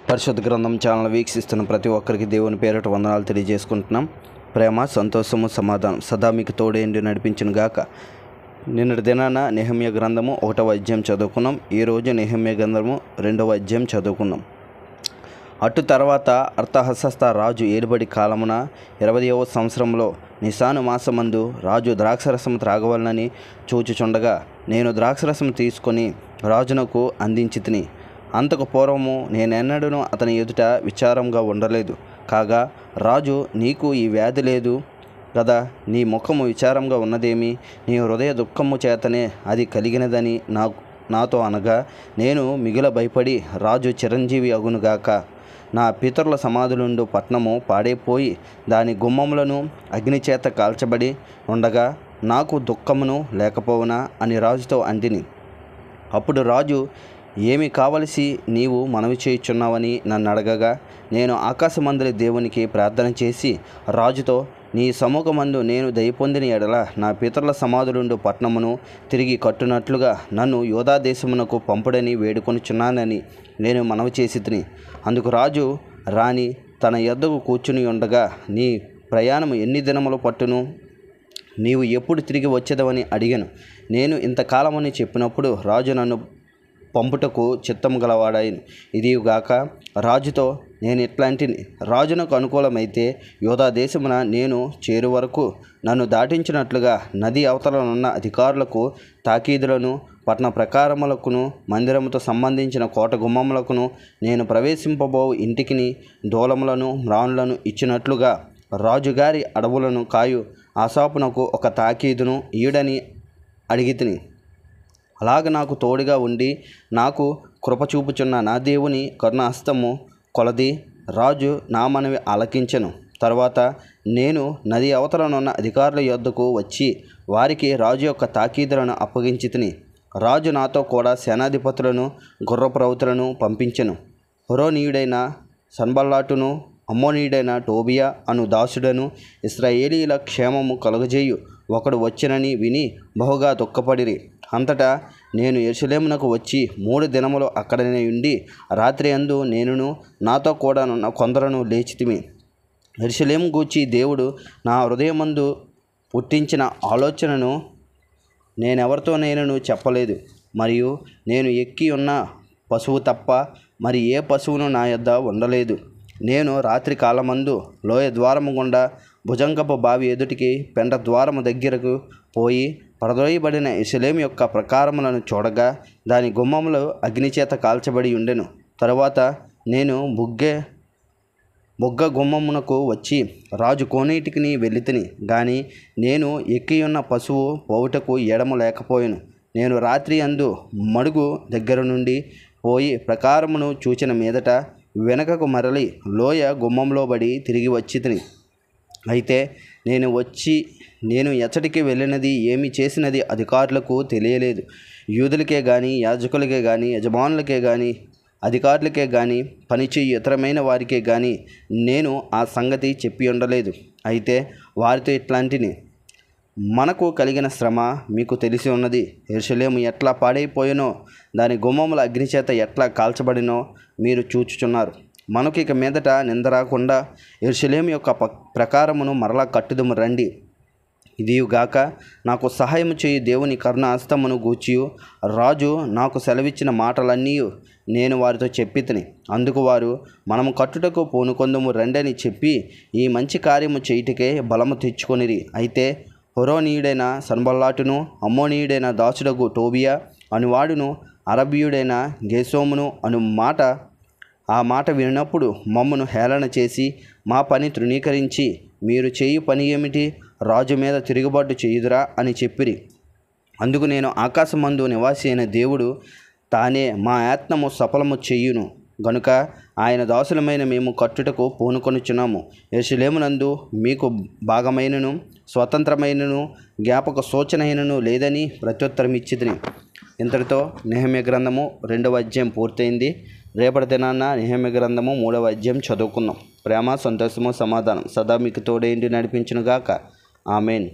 పరిశుద్ధ గ్రంథం ఛానల్ వీక్షిస్తున్న ప్రతి ఒక్కరికి దేవుని పేరిట వందనాలు తెలియజేసుకుంటున్నాం. ప్రేమ, సంతోషము, సమాధానం సదా మీకు తోడేండి నడిపించును గాక. నిన్నటి దినాన నెహెమ్యా గ్రంథము 1వ అధ్యాయం చదువుకున్నాం. ఈరోజు నెహెమ్యా గ్రంథము 2వ అధ్యాయం చదువుకున్నాం. అటు తర్వాత అర్తహషస్త రాజు ఏలుబడి కాలమున 20వ సంవత్సరంలో నిసాను మాసమందు రాజు ద్రాక్షరసం త్రాగవలనని చూచుచుండగా నేను ద్రాక్షరసం తీసుకొని రాజునకు అందించితిని. అంతకు పూర్వము నేనెన్నడూనూ అతని ఎదుట విచారంగా ఉండలేదు. కాగా రాజు, నీకు ఈ వ్యాధి లేదు కదా, నీ ముఖము విచారంగా ఉన్నదేమి? నీ హృదయ దుఃఖము చేతనే అది కలిగినదని నాతో అనగా, నేను మిగుల భయపడి, రాజు చిరంజీవి అగునుగాక, నా పితరుల సమాధులుండు పట్నము పాడైపోయి దాని గుమ్మములను అగ్నిచేత కాల్చబడి ఉండగా నాకు దుఃఖమును లేకపోవునా అని రాజుతో అంటిని. అప్పుడు రాజు, ఏమి కావలసి నీవు మనవి చేయుచున్నావని నన్ను అడగగా, నేను ఆకాశమందలి దేవునికి ప్రార్థన చేసి రాజుతో, నీ సముఖమందు నేను దయ పొందిన ఎడల నా పితరుల సమాధులుండు పట్నమును తిరిగి కట్టునట్లుగా నన్ను యూదా దేశమునకు పంపుడని వేడుకొనుచున్నానని నేను మనవి చేసి తిని. అందుకు రాజు, రాణి తన యొద్దకు కూర్చుని ఉండగా, నీ ప్రయాణము ఎన్ని దినములు పట్టును? నీవు ఎప్పుడు తిరిగి వచ్చేదవని అడిగాను. నేను ఇంతకాలమని చెప్పినప్పుడు రాజు నన్ను పంపుటకు చిత్తము గలవాడాయను. ఇదిగాక రాజుతో నేను ఇట్లాంటిని, రాజునకు అనుకూలమైతే యూదా దేశమున నేను చేరు వరకు నన్ను దాటించినట్లుగా నది అవతలనున్న అధికారులకు తాకీదులను, పట్టణ ప్రకారములకును, మందిరముతో సంబంధించిన కోట గుమ్మములకును, నేను ప్రవేశింపబో ఇంటికిని దూలములను మ్రానులను ఇచ్చినట్లుగా రాజుగారి అడవులను కాయు ఆసాపునకు ఒక తాకీదును ఈడని అడిగితిని. అలాగ నాకు తోడుగా ఉండి నాకు కృప చూపుచున్న నా దేవుని కరుణాహస్తము కొలది రాజు నా మనవి ఆలకించెను. తర్వాత నేను నది అవతలనున్న అధికారుల యొద్దకు వచ్చి వారికి రాజు యొక్క తాకీదులను అప్పగించితిని. రాజు నాతో కూడా సేనాధిపతులను, గుర్రప్రవతులను పంపించెను. హొరోనీయుడైన సన్బల్లాటును, అమ్మోనీయుడైన టోబియా అను దాసుడను ఇశ్రాయేలీల క్షేమము కలుగజేయు ఒకడు వచ్చెనని విని బహుగా దుఃఖపడిరి. అంతటా నేను యెరూషలేమునకు వచ్చి 3 దినములు అక్కడనే ఉండి రాత్రి అందు నేనును నాతో కూడా కొందరును లేచితిమి. యెరూషలేము గూర్చి దేవుడు నా హృదయమందు పుట్టించిన ఆలోచనను నేనెవరితోనైనను చెప్పలేదు. మరియు నేను ఎక్కి ఉన్న పశువు తప్ప మరి ఏ పశువును నా యొద్ద ఉండలేదు. నేను రాత్రి కాలమందు లోయ ద్వారము గుండా భుజంగపు బావి ఎదుటికి పెంట ద్వారము దగ్గరకు పోయి పడద్రోయబడిన యెరూషలేము యొక్క ప్రకారములను చూడగా దాని గుమ్మములు అగ్నిచేత కాల్చబడి ఉండెను. తరువాత నేను బుగ్గ గుమ్మమునకు వచ్చి రాజు కోనేటికి వెళ్ళితిని గాని నేను ఎక్కియున్న పశువు పోవుటకు ఎడము లేకపోయాను. నేను రాత్రి అందు మడుగు దగ్గర నుండి పోయి ప్రకారమును చూచిన మీదట వెనకకు మరలి లోయ గుమ్మంలో పడి తిరిగి వచ్చితిని. అయితే నేను ఎచ్చటికి వెళ్ళినది, ఏమి చేసినది అధికారులకు తెలియలేదు. యూదులకే కానీ, యాజకులకే కానీ, యజమానులకే కానీ, అధికారులకే కానీ, పనిచేయు ఇతరమైన వారికే కానీ నేను ఆ సంగతి చెప్పి ఉండలేదు. అయితే వారితో ఇట్లాంటిని, మనకు కలిగిన శ్రమ మీకు తెలిసి ఉన్నది. యెరూషలేము ఎట్లా పాడైపోయినో, దాని గుమ్మముల అగ్నిచేత ఎట్లా కాల్చబడినో మీరు చూచుచున్నారు. మనకు ఇక మీదట నిందరాకుండా యెరూషలేము యొక్క ప్రకారమును మరలా కట్టుదము రండి. ఇదిగాక నాకు సహాయం చేయు దేవుని కరుణాహస్తమును గూర్చియు రాజు నాకు సెలవిచ్చిన మాటలన్నీ నేను వారితో చెప్పితిని. అందుకు వారు, మనము కట్టుటకు పూనుకొందుము రండని చెప్పి ఈ మంచి కార్యము చేయుటకే బలము తెచ్చుకొనిరి. అయితే హొరోనీయుడైన సన్బల్లాటును, అమ్మోనీయుడైన దాసుడగు టోబియా అనువాడును, అరబీయుడైన గేసోమును ఆ మాట వినినప్పుడు మమ్మను హేళన చేసి మా పని తృణీకరించి, మీరు చేయు పని ఏమిటి? రాజు మీద తిరుగుబాటు చేయుదురా అని చెప్పిరి. అందుకు నేను, ఆకాశమందు నివాసి అయిన దేవుడు తానే మా యత్నము సఫలము చెయ్యును గనుక ఆయన దాసులమైన మేము కట్టుటకు పూనుకొనుచున్నాము. యెరూషలేమునందు మీకు భాగమైనను స్వతంత్రమైనను జ్ఞాపక సూచనైనను లేదని ప్రత్యుత్తరం ఇచ్చితిని. ఇంతటితో నెహెమ్యా గ్రంథము 2వ అధ్యాయం పూర్తయింది. రేపటి దినాన నెహెమ్యా గ్రంథము 3వ అధ్యాయం చదువుకుందాం. ప్రేమ, సంతోషము, సమాధానం సదా మీకు తోడేంటి నడిపించునుగాక. ఆమెన్.